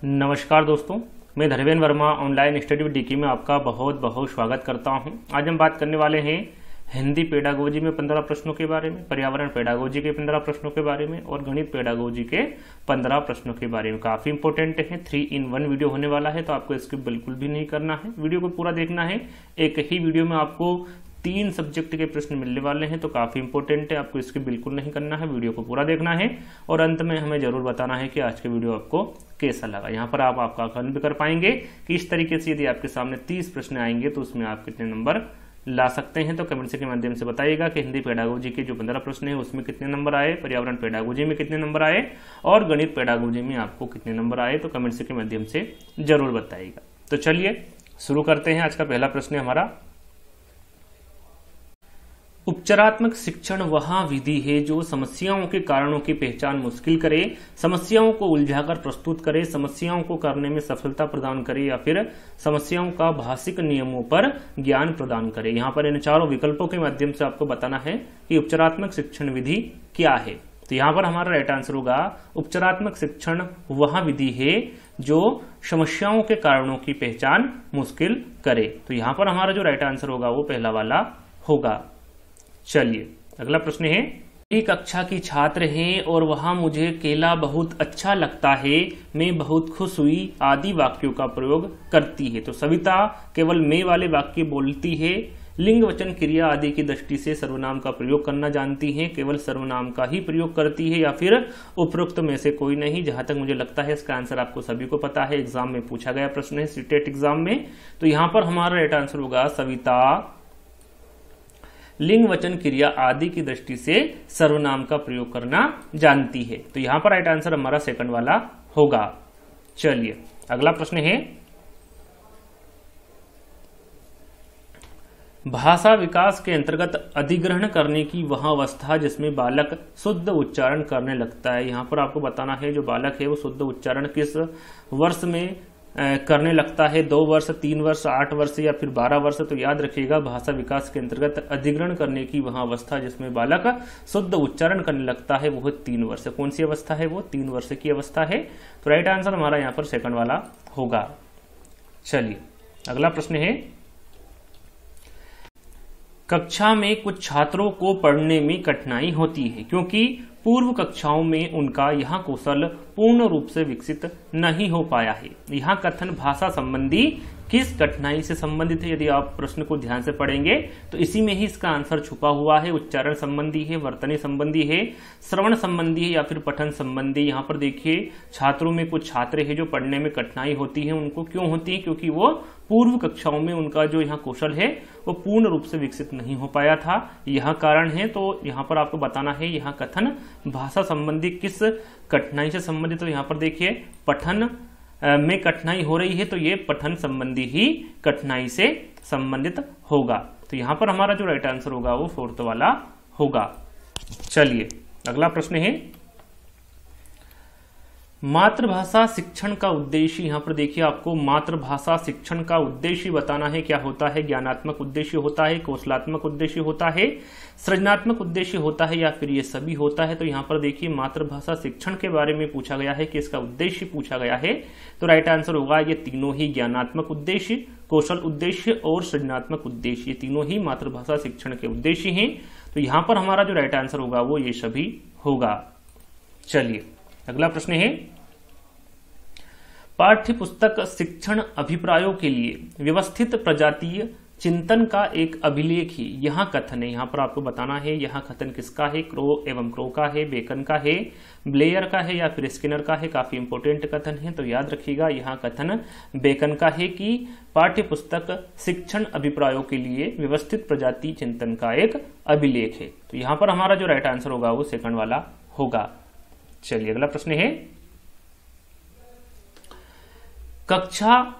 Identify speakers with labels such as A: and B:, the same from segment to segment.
A: नमस्कार दोस्तों, मैं Dharmendra Verma online study with DK में आपका बहुत बहुत स्वागत करता हूं। आज हम बात करने वाले हैं हिंदी पेडागोजी में 15 प्रश्नों के बारे में, पर्यावरण पेडागोजी के 15 प्रश्नों के बारे में और गणित पेडागोजी के 15 प्रश्नों के बारे में। काफी इंपॉर्टेंट है, 3 in 1 वीडियो होने वाला है, तो आपको स्किप बिल्कुल भी नहीं करना है, वीडियो को पूरा देखना है। एक ही वीडियो में आपको 3 सब्जेक्ट के प्रश्न मिलने वाले हैं, तो काफी इंपॉर्टेंट है, आपको इसके बिल्कुल नहीं करना है, वीडियो को पूरा देखना है और अंत में हमें जरूर बताना है कि आज के वीडियो आपको कैसा लगा। यहाँ पर आप आपका आकलन भी कर पाएंगे कि इस तरीके से यदि आपके सामने 30 प्रश्न आएंगे तो उसमें आप कितने नंबर ला सकते हैं। तो कमेंट्स के माध्यम से बताइएगा कि हिंदी पेडागोजी के जो 15 प्रश्न है उसमें कितने नंबर आए, पर्यावरण पेडागोजी में कितने नंबर आए और गणित पेडागोजी में आपको कितने नंबर आए, तो कमेंट्स के माध्यम से जरूर बताइएगा। तो चलिए शुरू करते हैं। आज का पहला प्रश्न है हमारा, उपचारात्मक शिक्षण वह विधि है जो समस्याओं के कारणों की पहचान मुश्किल करे, समस्याओं को उलझाकर प्रस्तुत करे, समस्याओं को करने में सफलता प्रदान करे या फिर समस्याओं का भाषिक नियमों पर ज्ञान प्रदान करे। यहाँ पर इन चारों विकल्पों के माध्यम से आपको बताना है कि उपचारात्मक शिक्षण विधि क्या है। तो यहाँ पर हमारा राइट आंसर होगा उपचारात्मक शिक्षण वह विधि है जो समस्याओं के कारणों की पहचान मुश्किल करे। तो यहाँ पर हमारा जो राइट आंसर होगा वो पहला वाला होगा। चलिए अगला प्रश्न है, एक कक्षा की छात्र है और वहां मुझे केला बहुत अच्छा लगता है, मैं बहुत खुश हुई आदि वाक्यों का प्रयोग करती है। तो सविता केवल मैं वाले वाक्य बोलती है, लिंग वचन क्रिया आदि की दृष्टि से सर्वनाम का प्रयोग करना जानती है, केवल सर्वनाम का ही प्रयोग करती है या फिर उपरोक्त में से कोई नहीं। जहां तक मुझे लगता है इसका आंसर आपको सभी को पता है, एग्जाम में पूछा गया प्रश्न है, सीटेट एग्जाम में। तो यहां पर हमारा राइट आंसर होगा सविता लिंग वचन क्रिया आदि की दृष्टि से सर्वनाम का प्रयोग करना जानती है। तो यहां पर राइट आंसर हमारा सेकंड वाला होगा। चलिए अगला प्रश्न है, भाषा विकास के अंतर्गत अधिग्रहण करने की वह अवस्था जिसमें बालक शुद्ध उच्चारण करने लगता है। यहां पर आपको बताना है जो बालक है वो शुद्ध उच्चारण किस वर्ष में करने लगता है, 2 वर्ष, 3 वर्ष, 8 वर्ष या फिर 12 वर्ष। तो याद रखिएगा भाषा विकास के अंतर्गत अधिग्रहण करने की वह अवस्था जिसमें बालक शुद्ध उच्चारण करने लगता है वो 3 वर्ष। कौन सी अवस्था है वो? 3 वर्ष की अवस्था है। तो राइट आंसर हमारा यहाँ पर सेकंड वाला होगा। चलिए अगला प्रश्न है, कक्षा में कुछ छात्रों को पढ़ने में कठिनाई होती है क्योंकि पूर्व कक्षाओं में उनका यह कौशल पूर्ण रूप से विकसित नहीं हो पाया है। यह कथन भाषा संबंधी किस कठिनाई से संबंधित है? यदि आप प्रश्न को ध्यान से पढ़ेंगे तो इसी में ही इसका आंसर छुपा हुआ है। उच्चारण संबंधी है, वर्तनी संबंधी है, श्रवण संबंधी है या फिर पठन संबंधी। यहाँ पर देखिए छात्रों में कुछ छात्र है जो पढ़ने में कठिनाई होती है, उनको क्यों होती है? क्योंकि वो पूर्व कक्षाओं में उनका जो यहाँ कौशल है वो पूर्ण रूप से विकसित नहीं हो पाया था, यह कारण है। तो यहाँ पर आपको बताना है यह कथन भाषा संबंधी किस कठिनाई से संबंधित। तो यहाँ पर देखिए पठन में कठिनाई हो रही है तो ये पठन संबंधी ही कठिनाई से संबंधित होगा। तो यहां पर हमारा जो राइट आंसर होगा वो 4th वाला होगा। चलिए अगला प्रश्न है, मातृभाषा शिक्षण का उद्देश्य। यहां पर देखिए आपको मातृभाषा शिक्षण का उद्देश्य बताना है क्या होता है। ज्ञानात्मक उद्देश्य होता है, कौशलात्मक उद्देश्य होता है, सृजनात्मक उद्देश्य होता है या फिर ये सभी होता है। तो यहाँ पर देखिए मातृभाषा शिक्षण के बारे में पूछा गया है कि इसका उद्देश्य पूछा गया है। तो राइट आंसर होगा ये तीनों ही, ज्ञानात्मक उद्देश्य, कौशल उद्देश्य और सृजनात्मक उद्देश्य, ये तीनों ही मातृभाषा शिक्षण के उद्देश्य हैं। तो यहाँ पर हमारा जो राइट आंसर होगा वो ये सभी होगा। चलिए अगला प्रश्न है, पाठ्य पुस्तक शिक्षण अभिप्रायों के लिए व्यवस्थित प्रजातीय चिंतन का एक अभिलेख ही यह कथन है। यहाँ पर आपको बताना है यह कथन किसका है, क्रो एवं क्रो का है, बेकन का है, ब्लेयर का है या फिर स्किनर का है। काफी इंपॉर्टेंट कथन है, तो याद रखिएगा यह कथन बेकन का है कि पाठ्य पुस्तक शिक्षण अभिप्रायों के लिए व्यवस्थित प्रजाति चिंतन का एक अभिलेख है। तो यहाँ पर हमारा जो राइट आंसर होगा वो सेकंड वाला होगा। चलिए अगला प्रश्न है, कक्षा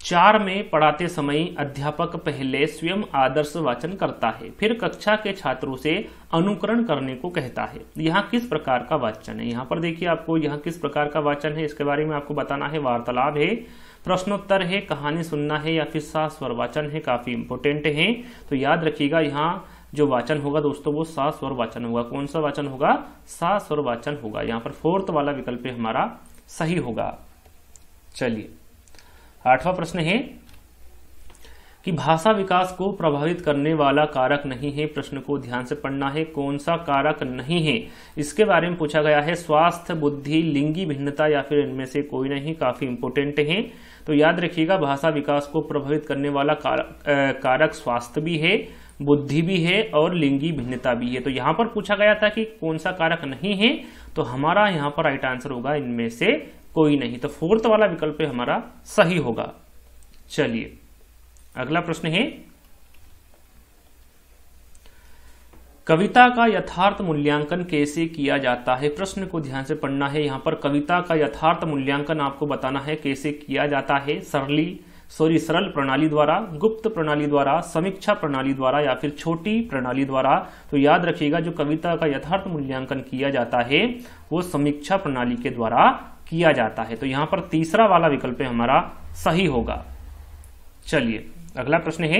A: 4 में पढ़ाते समय अध्यापक पहले स्वयं आदर्श वाचन करता है, फिर कक्षा के छात्रों से अनुकरण करने को कहता है। यहाँ किस प्रकार का वाचन है? यहाँ पर देखिए आपको यहाँ किस प्रकार का वाचन है इसके बारे में आपको बताना है। वार्तालाप है, प्रश्नोत्तर है, कहानी सुनना है या फिर सस्वर वाचन है। काफी इंपोर्टेंट है, तो याद रखिएगा यहाँ जो वाचन होगा दोस्तों वो सस्वर वाचन होगा। कौन सा वाचन होगा? सस्वर वाचन होगा। यहाँ पर 4th वाला विकल्प हमारा सही होगा। चलिए 8वां प्रश्न है कि भाषा विकास को प्रभावित करने वाला कारक नहीं है। प्रश्न को ध्यान से पढ़ना है। कौन सा कारक नहीं है इसके बारे में पूछा गया है। स्वास्थ्य, बुद्धि, लिंगी भिन्नता या फिर इनमें से कोई नहीं। काफी इंपोर्टेंट है, तो याद रखिएगा भाषा विकास को प्रभावित करने वाला कारक स्वास्थ्य भी है, बुद्धि भी है और लिंगी भिन्नता भी है। तो यहां पर पूछा गया था कि कौन सा कारक नहीं है, तो हमारा यहां पर राइट आंसर होगा इनमें से कोई नहीं। तो 4th वाला विकल्प हमारा सही होगा। चलिए अगला प्रश्न है कविता का यथार्थ मूल्यांकन कैसे किया जाता है। प्रश्न को ध्यान से पढ़ना है। यहां पर कविता का यथार्थ मूल्यांकन आपको बताना है कैसे किया जाता है। सरल प्रणाली द्वारा, गुप्त प्रणाली द्वारा, समीक्षा प्रणाली द्वारा या फिर छोटी प्रणाली द्वारा। तो याद रखिएगा जो कविता का यथार्थ मूल्यांकन किया जाता है वो समीक्षा प्रणाली के द्वारा किया जाता है। तो यहां पर 3रा वाला विकल्प हमारा सही होगा। चलिए अगला प्रश्न है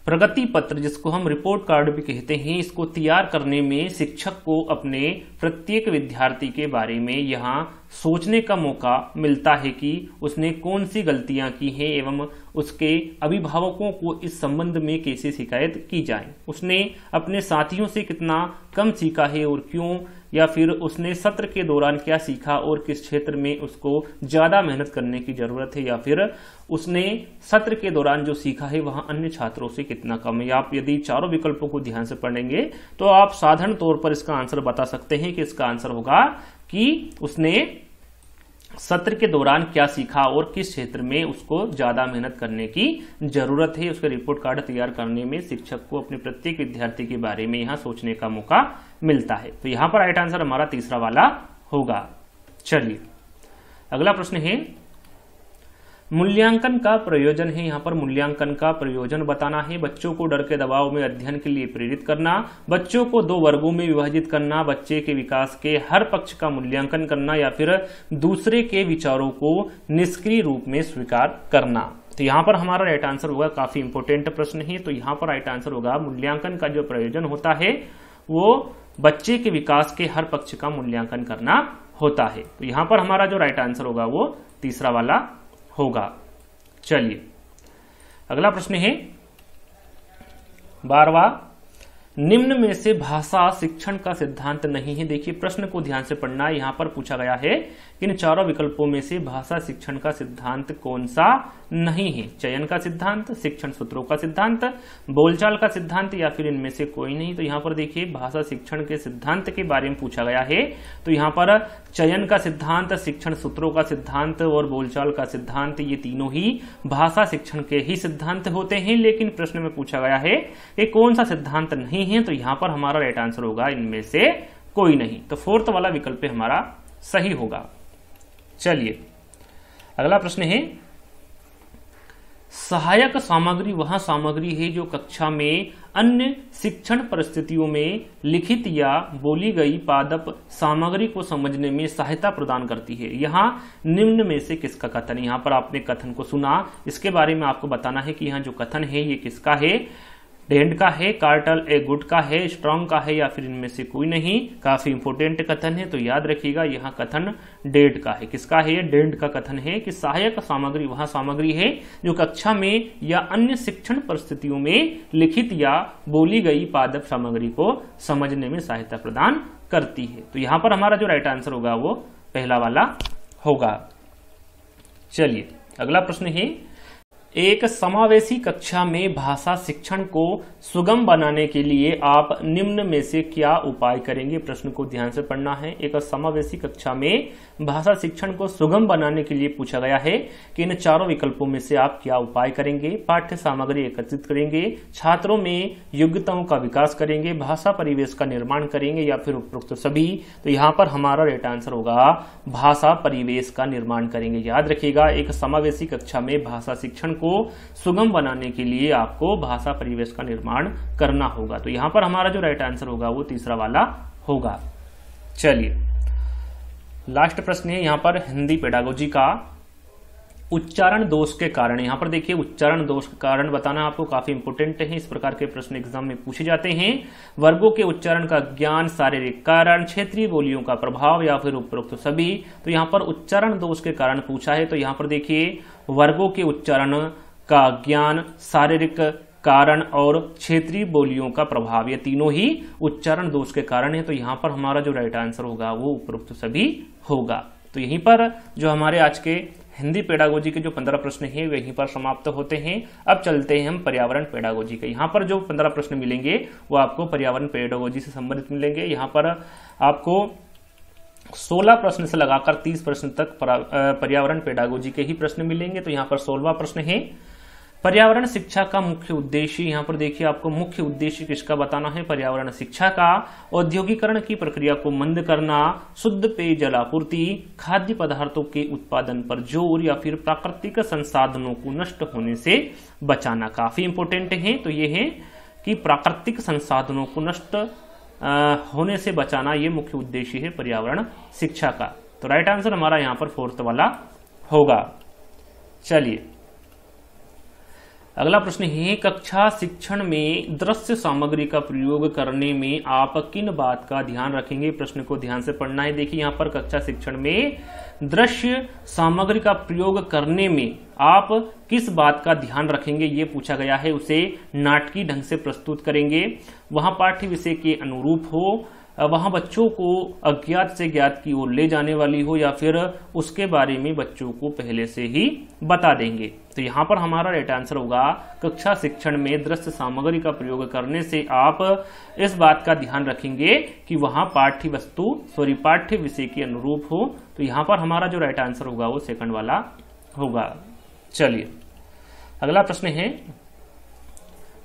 A: प्रगति पत्र, जिसको हम रिपोर्ट कार्ड भी कहते हैं, इसको तैयार करने में शिक्षक को अपने प्रत्येक विद्यार्थी के बारे में यहां सोचने का मौका मिलता है कि उसने कौन सी गलतियां की हैं एवं उसके अभिभावकों को इस संबंध में कैसे शिकायत की जाए। उसने अपने साथियों से कितना कम सीखा है और क्यों, या फिर उसने सत्र के दौरान क्या सीखा और किस क्षेत्र में उसको ज्यादा मेहनत करने की जरूरत है, या फिर उसने सत्र के दौरान जो सीखा है वहां अन्य छात्रों से कितना कम है। आप यदि चारों विकल्पों को ध्यान से पढ़ेंगे तो आप साधारण तौर पर इसका आंसर बता सकते हैं कि इसका आंसर होगा कि उसने सत्र के दौरान क्या सीखा और किस क्षेत्र में उसको ज्यादा मेहनत करने की जरूरत है। उसके रिपोर्ट कार्ड तैयार करने में शिक्षक को अपने प्रत्येक विद्यार्थी के बारे में यहां सोचने का मौका मिलता है। तो यहां पर राइट आंसर हमारा 3रा वाला होगा। चलिए अगला प्रश्न है मूल्यांकन का प्रयोजन है। यहां पर मूल्यांकन का प्रयोजन बताना है। बच्चों को डर के दबाव में अध्ययन के लिए प्रेरित करना, बच्चों को 2 वर्गों में विभाजित करना, बच्चे के विकास के हर पक्ष का मूल्यांकन करना या फिर दूसरे के विचारों को निष्क्रिय रूप में स्वीकार करना। तो यहां पर हमारा राइट आंसर होगा, काफी इंपोर्टेंट प्रश्न है, तो यहां पर राइट आंसर होगा मूल्यांकन का जो प्रयोजन होता है वो बच्चे के विकास के हर पक्ष का मूल्यांकन करना होता है। तो यहां पर हमारा जो राइट आंसर होगा वो 3रा वाला होगा। चलिए अगला प्रश्न है 12वां, निम्न में से भाषा शिक्षण का सिद्धांत नहीं है। देखिए प्रश्न को ध्यान से पढ़ना है। यहां पर पूछा गया है कि इन चारों विकल्पों में से भाषा शिक्षण का सिद्धांत कौन सा नहीं है। चयन का सिद्धांत, शिक्षण सूत्रों का सिद्धांत, बोलचाल का सिद्धांत या फिर इनमें से कोई नहीं। तो यहां पर देखिए भाषा शिक्षण के सिद्धांत के बारे में पूछा गया है। तो यहां पर चयन का सिद्धांत, शिक्षण सूत्रों का सिद्धांत और बोलचाल का सिद्धांत, ये तीनों ही भाषा शिक्षण के ही सिद्धांत होते हैं। लेकिन प्रश्न में पूछा गया है कि कौन सा सिद्धांत नहीं है, तो यहां पर हमारा राइट आंसर होगा इनमें से कोई नहीं। तो 4th वाला विकल्प हमारा सही होगा। चलिए अगला प्रश्न है सहायक सामग्री वह सामग्री है जो कक्षा में अन्य शिक्षण परिस्थितियों में लिखित या बोली गई पादप सामग्री को समझने में सहायता प्रदान करती है। यहाँ निम्न में से किसका कथन, यहाँ पर आपने कथन को सुना, इसके बारे में आपको बताना है कि यहाँ जो कथन है ये किसका है। डेंट का है, कार्टल ए गुड का है, स्ट्रॉन्ग का है या फिर इनमें से कोई नहीं। काफी इंपोर्टेंट कथन है, तो याद रखिएगा यहाँ कथन डेंट का है। किसका है? डेंट का कथन है कि सहायक सामग्री वह सामग्री है जो कक्षा में या अन्य शिक्षण परिस्थितियों में लिखित या बोली गई पादप सामग्री को समझने में सहायता प्रदान करती है। तो यहाँ पर हमारा जो राइट आंसर होगा वो पहला वाला होगा। चलिए अगला प्रश्न है एक समावेशी कक्षा में भाषा शिक्षण को सुगम बनाने के लिए आप निम्न में से क्या उपाय करेंगे। प्रश्न को ध्यान से पढ़ना है। एक समावेशी कक्षा में भाषा शिक्षण को सुगम बनाने के लिए पूछा गया है कि इन चारों विकल्पों में से आप क्या उपाय करेंगे। पाठ्य सामग्री एकत्रित करेंगे, छात्रों में योग्यताओं का विकास करेंगे, भाषा परिवेश का निर्माण करेंगे या फिर उपरोक्त सभी। तो यहाँ पर हमारा राइट आंसर होगा भाषा परिवेश का निर्माण करेंगे। याद रखिएगा एक समावेशी कक्षा में भाषा शिक्षण को सुगम बनाने के लिए आपको भाषा परिवेश का निर्माण करना होगा। तो यहां पर हमारा जो राइट आंसर होगा वो तीसरा वाला होगा। चलिए लास्ट प्रश्न है यहां पर हिंदी पेडागोजी का। उच्चारण दोष के कारण, यहां पर देखिए उच्चारण दोष के कारण बताना आपको काफी इंपोर्टेंट है। इस प्रकार के प्रश्न एग्जाम में पूछे जाते हैं। वर्गों के उच्चारण का ज्ञान, शारीरिक कारण, क्षेत्रीय बोलियों का प्रभाव या फिर उपरोक्त सभी। तो यहां पर उच्चारण दोष के कारण पूछा है। तो यहां पर देखिए वर्गों के उच्चारण का ज्ञान, शारीरिक कारण और क्षेत्रीय बोलियों का प्रभाव, ये तीनों ही उच्चारण दोष के कारण है। तो यहां पर हमारा जो राइट आंसर होगा वो उपरोक्त सभी होगा। तो यहीं पर जो हमारे आज के हिंदी पेडागोजी के जो 15 प्रश्न हैं वे यहीं पर समाप्त होते हैं। अब चलते हैं हम पर्यावरण पेडागोजी के। यहाँ पर जो 15 प्रश्न मिलेंगे वो आपको पर्यावरण पेडागोजी से संबंधित मिलेंगे। यहाँ पर आपको 16 प्रश्न से लगाकर 30 प्रश्न तक पर्यावरण पेडागोजी के ही प्रश्न मिलेंगे। तो यहाँ पर 16वां प्रश्न है, पर्यावरण शिक्षा का मुख्य उद्देश्य। यहाँ पर देखिए आपको मुख्य उद्देश्य किसका बताना है, पर्यावरण शिक्षा का। औद्योगिकरण की प्रक्रिया को मंद करना, शुद्ध पेयजल आपूर्ति, खाद्य पदार्थों के उत्पादन पर जोर या फिर प्राकृतिक संसाधनों को नष्ट होने से बचाना। काफी इंपोर्टेंट है। तो ये है कि प्राकृतिक संसाधनों को नष्ट होने से बचाना, ये मुख्य उद्देश्य है पर्यावरण शिक्षा का। तो राइट आंसर हमारा यहाँ पर 4th वाला होगा। चलिए अगला प्रश्न है, कक्षा शिक्षण में दृश्य सामग्री का प्रयोग करने में आप किन बात का ध्यान रखेंगे। प्रश्न को ध्यान से पढ़ना है। देखिए यहाँ पर कक्षा शिक्षण में दृश्य सामग्री का प्रयोग करने में आप किस बात का ध्यान रखेंगे, ये पूछा गया है। उसे नाटकीय ढंग से प्रस्तुत करेंगे, वहां पाठ्य विषय के अनुरूप हो, वहां बच्चों को अज्ञात से ज्ञात की ओर ले जाने वाली हो, या फिर उसके बारे में बच्चों को पहले से ही बता देंगे। तो यहां पर हमारा राइट आंसर होगा, कक्षा शिक्षण में दृश्य सामग्री का प्रयोग करने से आप इस बात का ध्यान रखेंगे कि वहां पाठ्य विषय के अनुरूप हो। तो यहां पर हमारा जो राइट आंसर होगा वो 2nd वाला होगा। चलिए अगला प्रश्न है,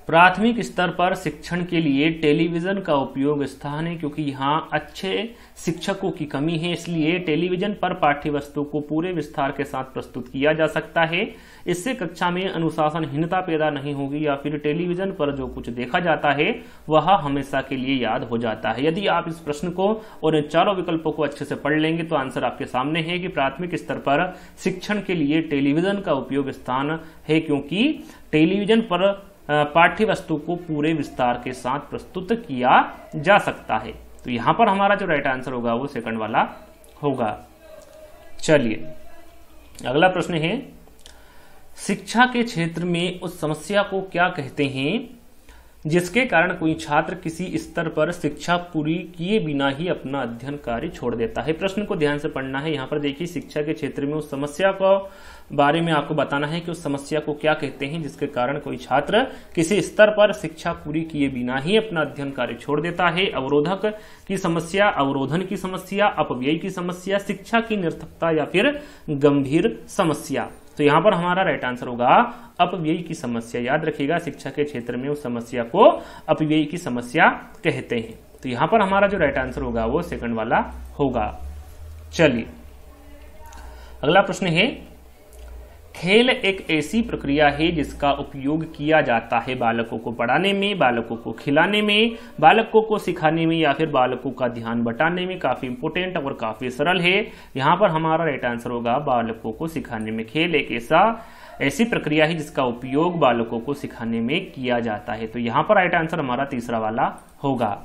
A: प्राथमिक स्तर पर शिक्षण के लिए टेलीविजन का उपयोग स्थान, क्योंकि यहाँ अच्छे शिक्षकों की कमी है, इसलिए टेलीविजन पर पाठ्य वस्तु को पूरे विस्तार के साथ प्रस्तुत किया जा सकता है। इससे कक्षा में अनुशासनहीनता पैदा नहीं होगी, या फिर टेलीविजन पर जो कुछ देखा जाता है वह हमेशा के लिए याद हो जाता है। यदि आप इस प्रश्न को और इन चारों विकल्पों को अच्छे से पढ़ लेंगे तो आंसर आपके सामने है कि प्राथमिक स्तर पर शिक्षण के लिए टेलीविजन का उपयोग स्थान है, क्योंकि टेलीविजन पर पाठ्य वस्तु को पूरे विस्तार के साथ प्रस्तुत किया जा सकता है। तो यहां पर हमारा जो राइट आंसर होगा वो 2nd वाला होगा। चलिए अगला प्रश्न है, शिक्षा के क्षेत्र में उस समस्या को क्या कहते हैं जिसके कारण कोई छात्र किसी स्तर पर शिक्षा पूरी किए बिना ही अपना अध्ययन कार्य छोड़ देता है। प्रश्न को ध्यान से पढ़ना है। यहाँ पर देखिए शिक्षा के क्षेत्र में उस समस्या को बारे में आपको बताना है कि उस समस्या को क्या कहते हैं जिसके कारण कोई छात्र किसी स्तर पर शिक्षा पूरी किए बिना ही अपना अध्ययन कार्य छोड़ देता है। अवरोधक की समस्या, अवरोधन की समस्या, अपव्यय की समस्या, शिक्षा की निरर्थकता या फिर गंभीर समस्या। तो यहां पर हमारा राइट आंसर होगा अपव्यय की समस्या। याद रखिएगा शिक्षा के क्षेत्र में उस समस्या को अपव्यय की समस्या कहते हैं। तो यहां पर हमारा जो राइट आंसर होगा वो 2nd वाला होगा। चलिए अगला प्रश्न है, खेल एक ऐसी प्रक्रिया है जिसका उपयोग किया जाता है बालकों को पढ़ाने में, बालकों को खिलाने में, बालकों को सिखाने में या फिर बालकों का ध्यान बटाने में। काफी इंपोर्टेंट और काफी सरल है। यहाँ पर हमारा राइट आंसर होगा बालकों को सिखाने में। खेल एक ऐसी प्रक्रिया है जिसका उपयोग बालकों को सिखाने में किया जाता है। तो यहाँ पर राइट आंसर हमारा 3रा वाला होगा।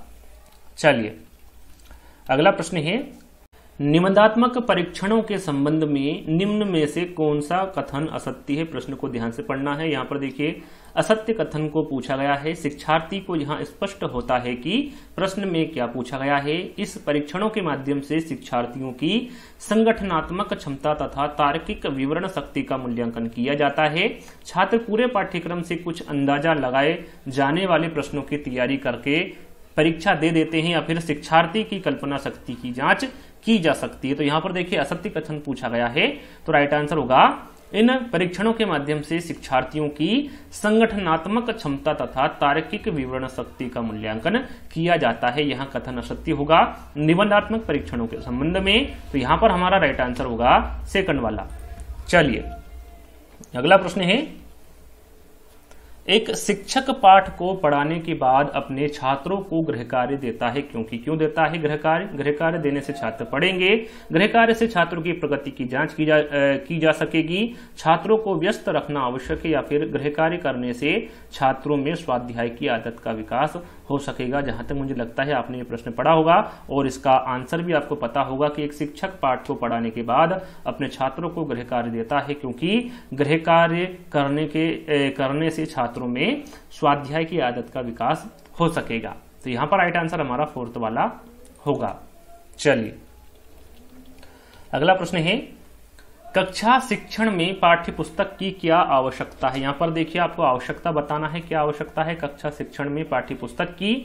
A: चलिए अगला प्रश्न है, निबंधात्मक परीक्षणों के संबंध में निम्न में से कौन सा कथन असत्य है। प्रश्न को ध्यान से पढ़ना है। यहाँ पर देखिए असत्य कथन को पूछा गया है। शिक्षार्थी को यहाँ स्पष्ट होता है कि प्रश्न में क्या पूछा गया है। इस परीक्षणों के माध्यम से शिक्षार्थियों की संगठनात्मक क्षमता तथा तार्किक विवरण शक्ति का मूल्यांकन किया जाता है। छात्र पूरे पाठ्यक्रम से कुछ अंदाजा लगाए जाने वाले प्रश्नों की तैयारी करके परीक्षा दे देते हैं, या फिर शिक्षार्थी की कल्पना शक्ति की जांच की जा सकती है। तो यहाँ पर देखिए असत्य कथन पूछा गया है। तो राइट आंसर होगा इन परीक्षणों के माध्यम से शिक्षार्थियों की संगठनात्मक क्षमता तथा तार्किक विवरण शक्ति का मूल्यांकन किया जाता है। यहाँ कथन असत्य होगा निबंधात्मक परीक्षणों के संबंध में। तो यहाँ पर हमारा राइट आंसर होगा 2nd वाला। चलिए अगला प्रश्न है, एक शिक्षक पाठ को पढ़ाने के बाद अपने छात्रों को गृह कार्य देता है, क्योंकि क्यों देता है गृह कार्य देने से छात्र पढ़ेंगे, गृह कार्य से छात्रों की प्रगति की जांच की जा सकेगी, छात्रों को व्यस्त रखना आवश्यक है, या फिर गृह कार्य करने से छात्रों में स्वाध्याय की आदत का विकास हो सकेगा। जहां तक मुझे लगता है आपने ये प्रश्न पढ़ा होगा और इसका आंसर भी आपको पता होगा कि एक शिक्षक पाठ को पढ़ाने के बाद अपने छात्रों को गृह कार्य देता है, क्योंकि गृह कार्य करने से छात्रों में स्वाध्याय की आदत का विकास हो सकेगा। तो यहां पर राइट आंसर हमारा फोर्थ वाला होगा। चलिए अगला प्रश्न है, कक्षा शिक्षण में पाठ्य पुस्तक की क्या आवश्यकता है। यहां पर देखिए आपको आवश्यकता बताना है, क्या आवश्यकता है कक्षा शिक्षण में पाठ्य पुस्तक की।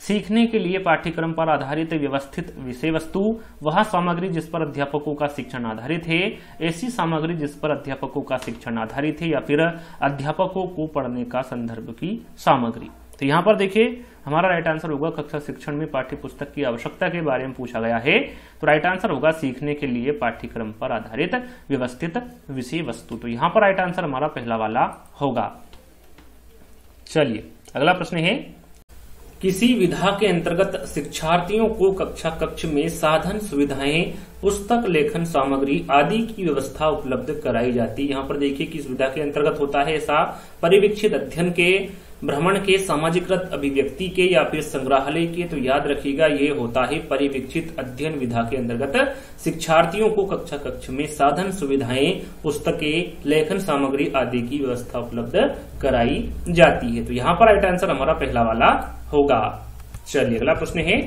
A: सीखने के लिए पाठ्यक्रम पर आधारित व्यवस्थित विषय वस्तु, वह सामग्री जिस पर अध्यापकों का शिक्षण आधारित है, ऐसी सामग्री जिस पर अध्यापकों का शिक्षण आधारित है, या फिर अध्यापकों को पढ़ने का संदर्भ की सामग्री। तो यहां पर देखिए हमारा राइट आंसर होगा कक्षा शिक्षण में पाठ्य पुस्तक की आवश्यकता के बारे में पूछा गया है, तो राइट आंसर होगा सीखने के लिए पाठ्यक्रम पर आधारित व्यवस्थित विषय वस्तु। तो यहां पर राइट आंसर हमारा पहला वाला होगा। चलिए अगला प्रश्न है, किसी विधा के अंतर्गत शिक्षार्थियों को कक्षा कक्ष में साधन सुविधाएं, पुस्तक, लेखन सामग्री आदि की व्यवस्था उपलब्ध कराई जाती है। यहाँ पर देखिए किस विधा के अंतर्गत होता है ऐसा, परिवीक्षित अध्ययन के, भ्रमण के, सामाजिकृत अभिव्यक्ति के, या फिर संग्रहालय के। तो याद रखिएगा ये होता है परिवीक्षित अध्ययन विधा के अंतर्गत शिक्षार्थियों को कक्षा कक्ष में साधन सुविधाएं, पुस्तकें, लेखन सामग्री आदि की व्यवस्था उपलब्ध कराई जाती है। तो यहाँ पर राइट आंसर हमारा पहला वाला होगा। चलिए अगला प्रश्न है,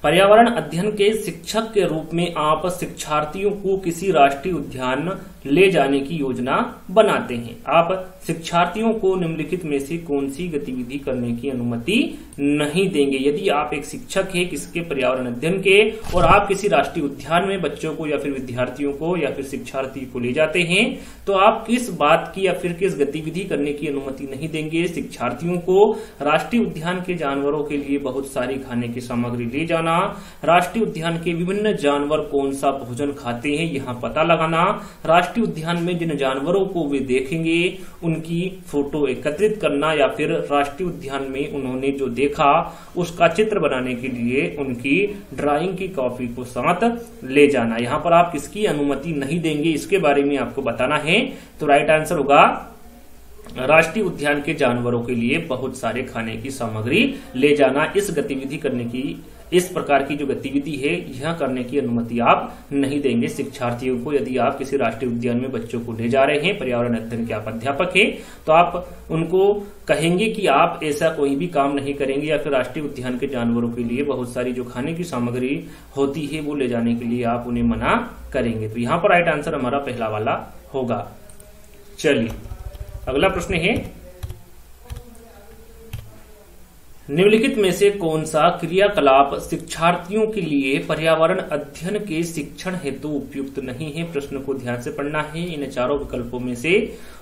A: पर्यावरण अध्ययन के शिक्षक के रूप में आप शिक्षार्थियों को किसी राष्ट्रीय उद्यान ले जाने की योजना बनाते हैं। आप शिक्षार्थियों को निम्नलिखित में से कौन सी गतिविधि करने की अनुमति नहीं देंगे। यदि आप एक शिक्षक हैं किसके, पर्यावरण अध्ययन के, और आप किसी राष्ट्रीय उद्यान में बच्चों को या फिर विद्यार्थियों को या फिर शिक्षार्थी को ले जाते हैं, तो आप किस बात की या फिर किस गतिविधि करने की अनुमति नहीं देंगे। शिक्षार्थियों को राष्ट्रीय उद्यान के जानवरों के लिए बहुत सारी खाने की सामग्री ले जाना, राष्ट्रीय उद्यान के विभिन्न जानवर कौन सा भोजन खाते हैं यहाँ पता लगाना, राष्ट्रीय उद्यान में जिन जानवरों को वे देखेंगे उनकी फोटो एकत्रित करना, या फिर राष्ट्रीय उद्यान में उन्होंने जो देखा उसका चित्र बनाने के लिए उनकी ड्राइंग की कॉपी को साथ ले जाना। यहाँ पर आप किसकी अनुमति नहीं देंगे इसके बारे में आपको बताना है। तो राइट आंसर होगा राष्ट्रीय उद्यान के जानवरों के लिए बहुत सारे खाने की सामग्री ले जाना। इस गतिविधि करने की, इस प्रकार की जो गतिविधि है यह करने की अनुमति आप नहीं देंगे शिक्षार्थियों को। यदि आप किसी राष्ट्रीय उद्यान में बच्चों को ले जा रहे हैं, पर्यावरण अध्ययन के आप अध्यापक हैं, तो आप उनको कहेंगे कि आप ऐसा कोई भी काम नहीं करेंगे, या फिर राष्ट्रीय उद्यान के जानवरों के लिए बहुत सारी जो खाने की सामग्री होती है वो ले जाने के लिए आप उन्हें मना करेंगे। तो यहाँ पर राइट आंसर हमारा पहला वाला होगा। चलिए अगला प्रश्न है, निम्नलिखित में से कौन सा क्रियाकलाप शिक्षार्थियों के लिए पर्यावरण अध्ययन के शिक्षण हेतु उपयुक्त नहीं है। प्रश्न को ध्यान से पढ़ना है। इन चारों विकल्पों में से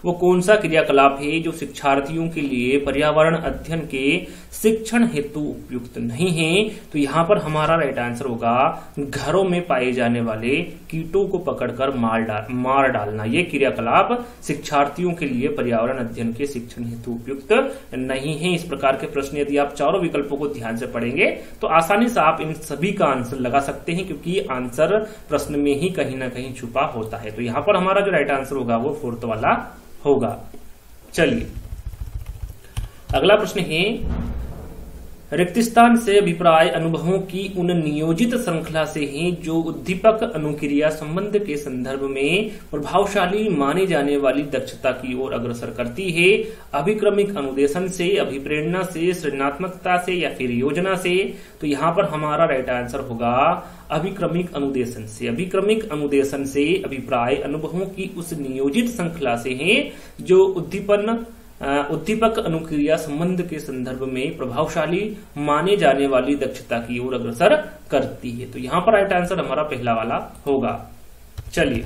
A: वो कौन सा क्रियाकलाप है जो शिक्षार्थियों के लिए पर्यावरण अध्ययन के शिक्षण हेतु उपयुक्त नहीं है। तो यहाँ पर हमारा राइट आंसर होगा घरों में पाए जाने वाले कीटों को पकड़कर मार डालना। ये क्रियाकलाप शिक्षार्थियों के लिए पर्यावरण अध्ययन के शिक्षण हेतु उपयुक्त नहीं है। इस प्रकार के प्रश्न यदि आप चारों विकल्पों को ध्यान से पढ़ेंगे तो आसानी से आप इन सभी का आंसर लगा सकते हैं, क्योंकि आंसर प्रश्न में ही कहीं ना कहीं छुपा होता है। तो यहां पर हमारा जो राइट आंसर होगा वो फोर्थ वाला होगा। चलिए अगला प्रश्न है, रिक्त स्थान से अभिप्राय अनुभवों की उन नियोजित श्रृंखला से है जो उद्दीपक अनुक्रिया संबंध के संदर्भ में प्रभावशाली माने जाने वाली दक्षता की ओर अग्रसर करती है। अभिक्रमिक अनुदेशन से, अभिप्रेरणा से, सृजनात्मकता से, या फिर योजना से। तो यहाँ पर हमारा राइट आंसर होगा अभिक्रमिक अनुदेशन से। अभिक्रमिक अनुदेशन से अभिप्राय अनुभवों की उस नियोजित श्रृंखला से है जो उद्दीपक अनुक्रिया संबंध के संदर्भ में प्रभावशाली माने जाने वाली दक्षता की ओर अग्रसर करती है। तो यहां पर राइट आंसर हमारा पहला वाला होगा। चलिए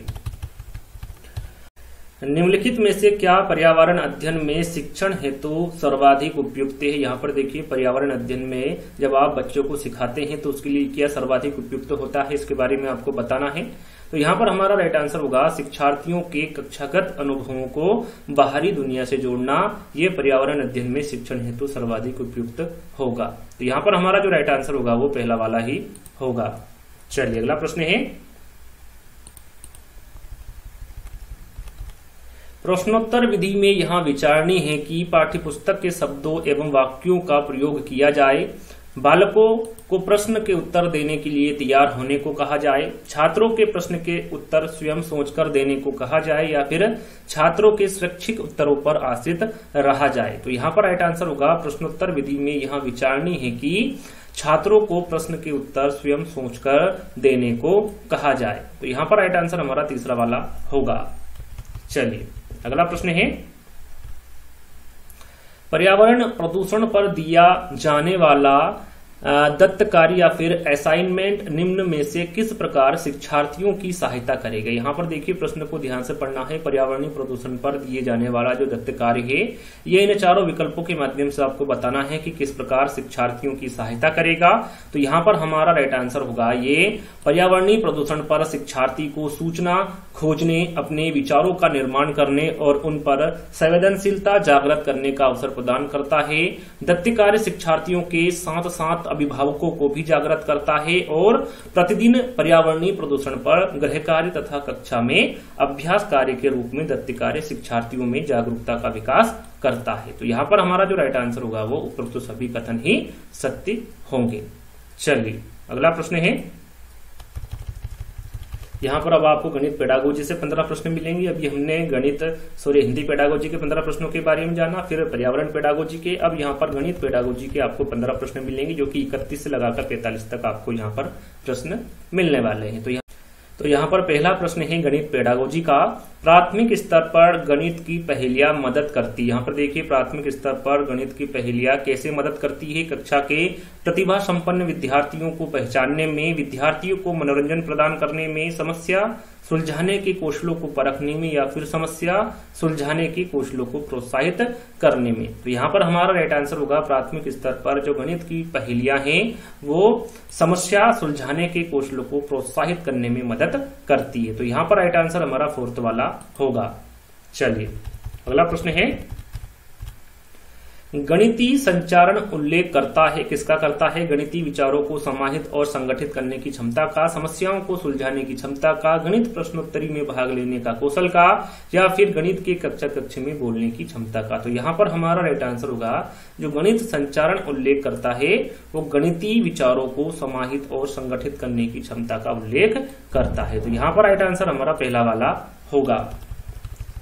A: निम्नलिखित में से क्या पर्यावरण अध्ययन में शिक्षण हेतु सर्वाधिक उपयुक्त है। यहाँ पर देखिए, पर्यावरण अध्ययन में जब आप बच्चों को सिखाते हैं तो उसके लिए क्या सर्वाधिक उपयुक्त होता है, इसके बारे में आपको बताना है। तो यहाँ पर हमारा राइट आंसर होगा शिक्षार्थियों के कक्षागत अनुभवों को बाहरी दुनिया से जोड़ना, ये पर्यावरण अध्ययन में शिक्षण हेतु सर्वाधिक उपयुक्त होगा। तो यहाँ पर हमारा जो राइट आंसर होगा वो पहला वाला ही होगा। चलिए अगला प्रश्न है, प्रश्नोत्तर विधि में यहाँ विचारणीय है कि पाठ्यपुस्तक के शब्दों एवं वाक्यों का प्रयोग किया जाए, बालकों को प्रश्न के उत्तर देने के लिए तैयार होने को कहा जाए, छात्रों के प्रश्न के उत्तर स्वयं सोचकर देने को कहा जाए, या फिर छात्रों के स्वैच्छिक उत्तरों पर आश्रित रहा जाए। तो यहाँ पर राइट आंसर होगा प्रश्नोत्तर विधि में यहाँ विचारणीय है कि छात्रों को प्रश्न के उत्तर स्वयं सोचकर देने को कहा जाए। तो यहाँ पर राइट आंसर हमारा तीसरा वाला होगा। चलिए अगला प्रश्न है, पर्यावरण प्रदूषण पर दिया जाने वाला दत्त कार्य या फिर असाइनमेंट निम्न में से किस प्रकार शिक्षार्थियों की सहायता करेगा। यहाँ पर देखिए, प्रश्न को ध्यान से पढ़ना है। पर्यावरणीय प्रदूषण पर दिए जाने वाला जो दत्त कार्य है, ये इन चारों विकल्पों के माध्यम से आपको बताना है कि किस प्रकार शिक्षार्थियों की सहायता करेगा। तो यहाँ पर हमारा राइट आंसर होगा ये पर्यावरणीय प्रदूषण पर शिक्षार्थी को सूचना खोजने, अपने विचारों का निर्माण करने और उन पर संवेदनशीलता जागृत करने का अवसर प्रदान करता है। दत्त कार्य शिक्षार्थियों के साथ साथ अभिभावकों को भी जागृत करता है और प्रतिदिन पर्यावरणीय प्रदूषण पर गृह कार्य तथा कक्षा में अभ्यास कार्य के रूप में दत्त कार्य शिक्षार्थियों में जागरूकता का विकास करता है। तो यहाँ पर हमारा जो राइट आंसर होगा वो उपरोक्त सभी कथन ही सत्य होंगे। चलिए अगला प्रश्न है, यहाँ पर अब आपको गणित पेडागोजी से 15 प्रश्न मिलेंगे। अभी हमने हिंदी पेडागोजी के 15 प्रश्नों के बारे में जाना, फिर पर्यावरण पेडागोजी के, अब यहाँ पर गणित पेडागोजी के आपको 15 प्रश्न मिलेंगे, जो कि 31 से लगाकर 45 तक आपको यहाँ पर प्रश्न मिलने वाले हैं। तो यहाँ पर पहला प्रश्न है गणित पेडागोजी का, प्राथमिक स्तर पर गणित की पहेलियां मदद करती है। यहाँ पर देखिए, प्राथमिक स्तर पर गणित की पहेलियां कैसे मदद करती है, कक्षा के प्रतिभा संपन्न विद्यार्थियों को पहचानने में, विद्यार्थियों को मनोरंजन प्रदान करने में, समस्या सुलझाने के कौशलों को परखने में, या फिर समस्या सुलझाने के कौशलों को प्रोत्साहित करने में। तो यहाँ पर हमारा राइट आंसर होगा प्राथमिक स्तर पर जो गणित की पहेलियां हैं वो समस्या सुलझाने के कौशलों को प्रोत्साहित करने में मदद करती है। तो यहाँ पर राइट आंसर हमारा फोर्थ वाला होगा। चलिए अगला प्रश्न है, गणितीय संचारण उल्लेख करता है, किसका करता है, गणितीय विचारों को समाहित और संगठित करने की क्षमता का, समस्याओं को सुलझाने की क्षमता का, गणित प्रश्नोत्तरी में भाग लेने का कौशल का, या फिर गणित के कक्ष में बोलने की क्षमता का। तो यहाँ पर हमारा राइट आंसर होगा जो गणित संचारण उल्लेख करता है वो गणितीय विचारों को समाहित और संगठित करने की क्षमता का उल्लेख करता है। तो यहाँ पर राइट आंसर हमारा पहला वाला होगा।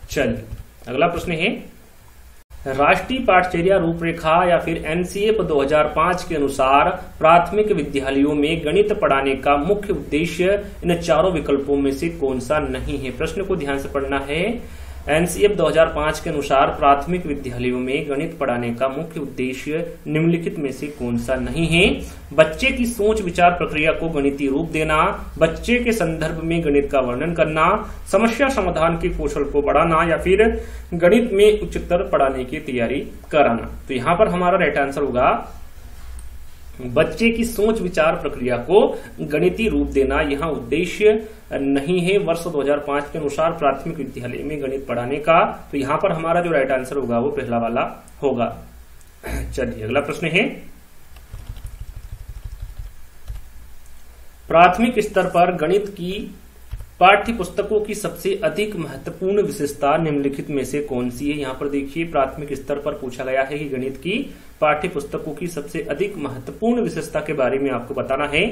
A: चलिए अगला प्रश्न है, राष्ट्रीय पाठचर्या रूपरेखा या फिर एनसीएफ 2005 के अनुसार प्राथमिक विद्यालयों में गणित पढ़ाने का मुख्य उद्देश्य इन चारों विकल्पों में से कौन सा नहीं है। प्रश्न को ध्यान से पढ़ना है। एनसीएफ 2005 के अनुसार प्राथमिक विद्यालयों में गणित पढ़ाने का मुख्य उद्देश्य निम्नलिखित में से कौन सा नहीं है। बच्चे की सोच विचार प्रक्रिया को गणितीय रूप देना, बच्चे के संदर्भ में गणित का वर्णन करना, समस्या समाधान के कौशल को बढ़ाना, या फिर गणित में उच्चतर पढ़ाने की तैयारी कराना। तो यहाँ पर हमारा राइट आंसर होगा बच्चे की सोच विचार प्रक्रिया को गणितीय रूप देना, यहाँ उद्देश्य नहीं है वर्ष 2005 के अनुसार प्राथमिक विद्यालय में गणित पढ़ाने का। तो यहाँ पर हमारा जो राइट आंसर होगा वो पहला वाला होगा। चलिए अगला प्रश्न है, प्राथमिक स्तर पर गणित की पाठ्य पुस्तकों की सबसे अधिक महत्वपूर्ण विशेषता निम्नलिखित में से कौन सी है। यहाँ पर देखिए, प्राथमिक स्तर पर पूछा गया है कि गणित की पाठ्य पुस्तकों की सबसे अधिक महत्वपूर्ण विशेषता के बारे में आपको बताना है।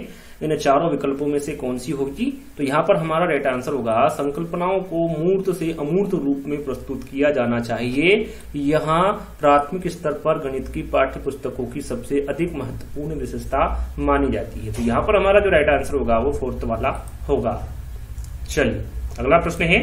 A: इन चारों विकल्पों में से कौन सी होगी। तो यहाँ पर हमारा राइट आंसर होगा संकल्पनाओं को मूर्त से अमूर्त रूप में प्रस्तुत किया जाना चाहिए। यहाँ प्राथमिक स्तर पर गणित की पाठ्य पुस्तकों की सबसे अधिक महत्वपूर्ण विशेषता मानी जाती है। तो यहाँ पर हमारा जो राइट आंसर होगा वो फोर्थ वाला होगा। चलिए अगला प्रश्न है,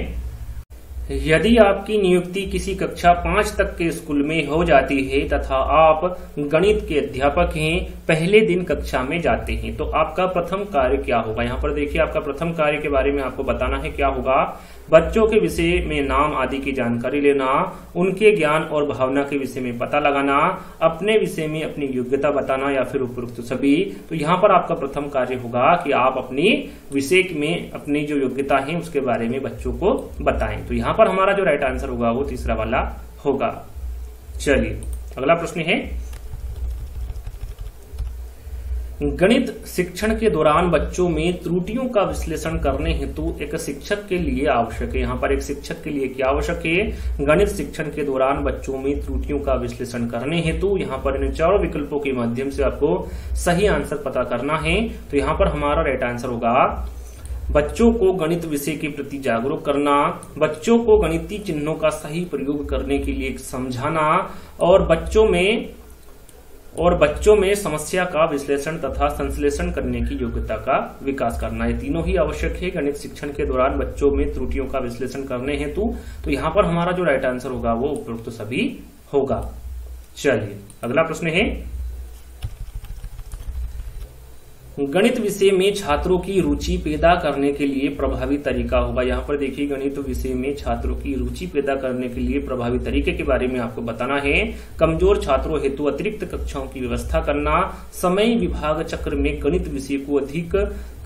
A: यदि आपकी नियुक्ति किसी कक्षा 5 तक के स्कूल में हो जाती है तथा आप गणित के अध्यापक हैं, पहले दिन कक्षा में जाते हैं, तो आपका प्रथम कार्य क्या होगा। यहाँ पर देखिए, आपका प्रथम कार्य के बारे में आपको बताना है। क्या होगा? बच्चों के विषय में नाम आदि की जानकारी लेना, उनके ज्ञान और भावना के विषय में पता लगाना, अपने विषय में अपनी योग्यता बताना या फिर उपरोक्त सभी। तो यहाँ पर आपका प्रथम कार्य होगा कि आप अपनी विषय में अपनी जो योग्यता है उसके बारे में बच्चों को बताएं। तो यहाँ पर हमारा जो राइट आंसर होगा वो तीसरा वाला होगा। चलिए अगला प्रश्न है, गणित शिक्षण के दौरान बच्चों में त्रुटियों का विश्लेषण करने हेतु एक शिक्षक के लिए आवश्यक है। यहाँ पर एक शिक्षक के लिए क्या आवश्यक है? गणित शिक्षण के दौरान बच्चों में त्रुटियों का विश्लेषण करने हेतु यहाँ पर इन चारों विकल्पों के माध्यम से आपको सही आंसर पता करना है। तो यहाँ पर हमारा राइट आंसर होगा बच्चों को गणित विषय के प्रति जागरूक करना, बच्चों को गणितीय चिन्हों का सही प्रयोग करने के लिए समझाना और बच्चों में समस्या का विश्लेषण तथा संश्लेषण करने की योग्यता का विकास करना। ये तीनों ही आवश्यक है गणित शिक्षण के दौरान बच्चों में त्रुटियों का विश्लेषण करने हेतु। तो यहाँ पर हमारा जो राइट आंसर होगा वो उपरोक्त सभी होगा। चलिए अगला प्रश्न है, गणित विषय में छात्रों की रुचि पैदा करने के लिए प्रभावी तरीका होगा। यहाँ पर देखिए, गणित विषय में छात्रों की रुचि पैदा करने के लिए प्रभावी तरीके के बारे में आपको बताना है। कमजोर छात्रों हेतु अतिरिक्त कक्षाओं की व्यवस्था करना, समय विभाग चक्र में गणित विषय को अधिक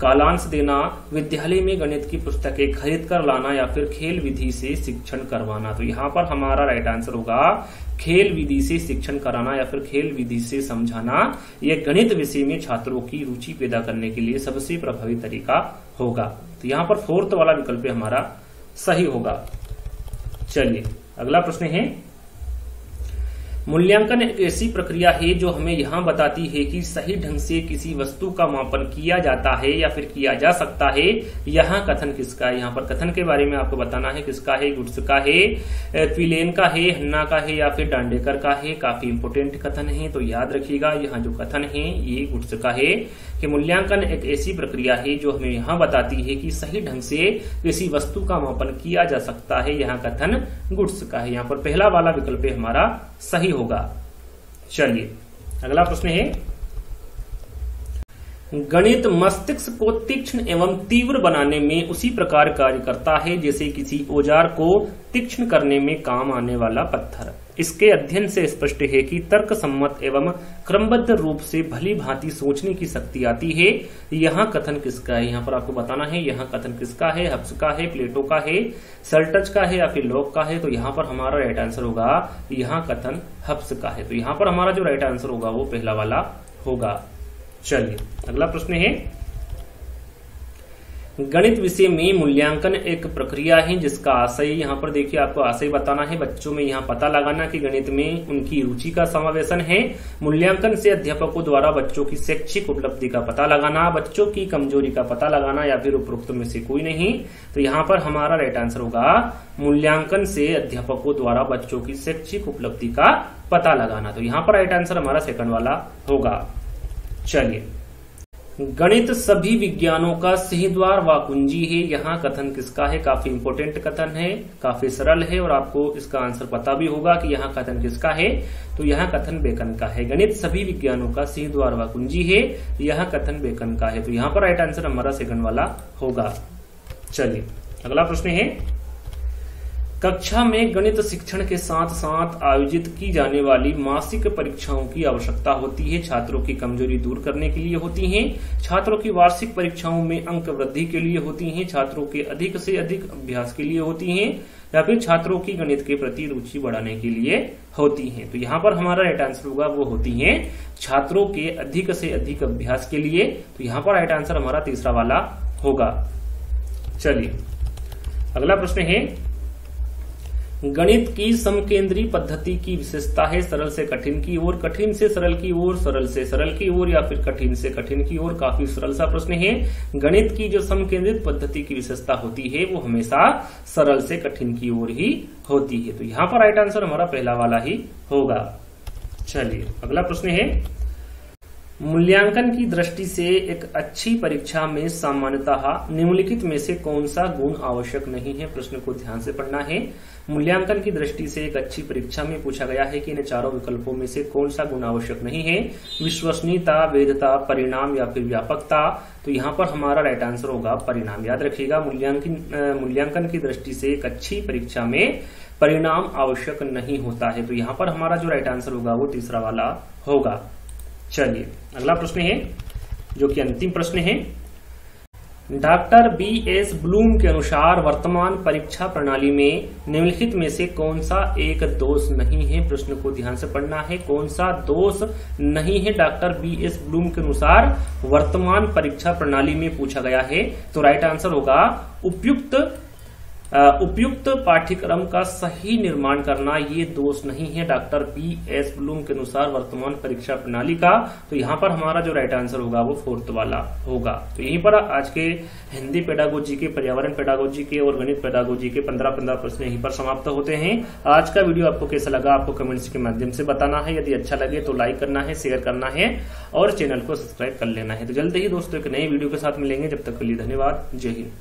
A: कालांश देना, विद्यालय में गणित की पुस्तकें खरीद कर लाना या फिर खेल विधि से शिक्षण करवाना। तो यहाँ पर हमारा राइट आंसर होगा खेल विधि से शिक्षण कराना या फिर खेल विधि से समझाना। यह गणित विषय में छात्रों की रुचि पैदा करने के लिए सबसे प्रभावी तरीका होगा। तो यहाँ पर फोर्थ वाला विकल्प हमारा सही होगा। चलिए अगला प्रश्न है, मूल्यांकन एक ऐसी प्रक्रिया है जो हमें यहाँ बताती है कि सही ढंग से किसी वस्तु का मापन किया जाता है या फिर किया जा सकता है। यहाँ कथन किसका है? यहाँ पर कथन के बारे में आपको बताना है। किसका है? गुड्स का है, क्विलेन का है, हन्ना का है या फिर डांडेकर का है। काफी इंपोर्टेंट कथन है, तो याद रखिएगा यहाँ जो कथन है ये गुड्स का है कि मूल्यांकन एक ऐसी प्रक्रिया है जो हमें यहाँ बताती है कि सही ढंग से किसी वस्तु का मापन किया जा सकता है। यहाँ कथन गुड्स का है। यहाँ पर पहला वाला विकल्प हमारा सही होगा। चलिए अगला प्रश्न है, गणित मस्तिष्क को तीक्ष्ण एवं तीव्र बनाने में उसी प्रकार कार्य करता है जैसे किसी औजार को तीक्ष्ण करने में काम आने वाला पत्थर। इसके अध्ययन से स्पष्ट है कि तर्क सम्मत एवं क्रमबद्ध रूप से भली भांति सोचने की शक्ति आती है। यहाँ कथन किसका है? यहाँ पर आपको बताना है। यहाँ कथन किसका है? हब्स का है, प्लेटो का है, सल्टज का है या फिर लॉक का है। तो यहाँ पर हमारा राइट आंसर होगा यहाँ कथन हब्स का है। तो यहाँ पर हमारा जो राइट आंसर होगा वो पहला वाला होगा। चलिए अगला प्रश्न है, गणित विषय में मूल्यांकन एक प्रक्रिया है जिसका आशय, यहाँ पर देखिए आपको आशय बताना है। बच्चों में यहाँ पता लगाना कि गणित में उनकी रुचि का समावेशन है। मूल्यांकन से अध्यापकों द्वारा बच्चों की शैक्षिक उपलब्धि का पता लगाना, बच्चों की कमजोरी का पता लगाना या फिर उपरोक्त में से कोई नहीं। तो यहाँ पर हमारा राइट आंसर होगा मूल्यांकन से अध्यापकों द्वारा बच्चों की शैक्षिक उपलब्धि का पता लगाना। तो यहाँ पर राइट आंसर हमारा सेकंड वाला होगा। चलिए, गणित सभी विज्ञानों का सिंहद्वार व कुंजी है। यहाँ कथन किसका है? काफी इंपोर्टेंट कथन है, काफी सरल है और आपको इसका आंसर पता भी होगा कि यहाँ कथन किसका है। तो यहाँ कथन बेकन का है। गणित सभी विज्ञानों का सिंहद्वार व कुंजी है, यह कथन बेकन का है। तो यहाँ पर राइट आंसर हमारा सेकंड वाला होगा। चलिए अगला प्रश्न है, कक्षा में गणित शिक्षण के साथ साथ आयोजित की जाने वाली मासिक परीक्षाओं की आवश्यकता होती है। छात्रों की कमजोरी दूर करने के लिए होती हैं, छात्रों की वार्षिक परीक्षाओं में अंक वृद्धि के लिए होती हैं, छात्रों के अधिक से अधिक अभ्यास के लिए होती हैं या फिर छात्रों की गणित के प्रति रुचि बढ़ाने के लिए होती हैं। तो यहाँ पर हमारा राइट आंसर होगा वो होती हैं छात्रों के अधिक से अधिक अभ्यास के लिए। तो यहाँ पर राइट आंसर हमारा तीसरा वाला होगा। चलिए अगला प्रश्न है, गणित की समकेंद्री पद्धति की विशेषता है सरल से कठिन की ओर, कठिन से सरल की ओर, सरल से सरल की ओर या फिर कठिन से कठिन की ओर। काफी सरल सा प्रश्न है। गणित की जो समकेंद्रित पद्धति की विशेषता होती है वो हमेशा सरल से कठिन की ओर ही होती है। तो यहाँ पर राइट आंसर हमारा पहला वाला ही होगा। चलिए अगला प्रश्न है, मूल्यांकन की दृष्टि से एक अच्छी परीक्षा में सामान्यतः निम्नलिखित में से कौन सा गुण आवश्यक नहीं है। प्रश्न को ध्यान से पढ़ना है। मूल्यांकन की दृष्टि से एक अच्छी परीक्षा में पूछा गया है कि इन चारों विकल्पों में से कौन सा गुण आवश्यक नहीं है। विश्वसनीयता, वैधता, परिणाम या फिर व्यापकता। तो यहाँ पर हमारा राइट आंसर होगा परिणाम। याद रखिएगा, मूल्यांकन की दृष्टि से एक अच्छी परीक्षा में परिणाम आवश्यक नहीं होता है। तो यहाँ पर हमारा जो राइट आंसर होगा वो तीसरा वाला होगा। चलिए अगला प्रश्न है जो कि अंतिम प्रश्न है। Doctor BS. ब्लूम के अनुसार वर्तमान परीक्षा प्रणाली में निम्नलिखित में से कौन सा एक दोष नहीं है। प्रश्न को ध्यान से पढ़ना है। कौन सा दोष नहीं है डॉक्टर बी.एस. ब्लूम के अनुसार वर्तमान परीक्षा प्रणाली में पूछा गया है। तो राइट आंसर होगा उपयुक्त पाठ्यक्रम का सही निर्माण करना, ये दोष नहीं है डॉक्टर बी.एस. ब्लूम के अनुसार वर्तमान परीक्षा प्रणाली का। तो यहाँ पर हमारा जो राइट आंसर होगा वो फोर्थ वाला होगा। तो यहीं पर आज के हिंदी पेडागोजी के, पर्यावरण पेडागोजी के और गणित पेडागोजी के 15 प्रश्न यहीं पर समाप्त होते हैं। आज का वीडियो आपको कैसा लगा आपको कमेंट्स के माध्यम से बताना है। यदि अच्छा लगे तो लाइक करना है, शेयर करना है और चैनल को सब्सक्राइब कर लेना है। तो जल्द ही दोस्तों एक नई वीडियो के साथ मिलेंगे। जब तक के लिए धन्यवाद। जय हिंद।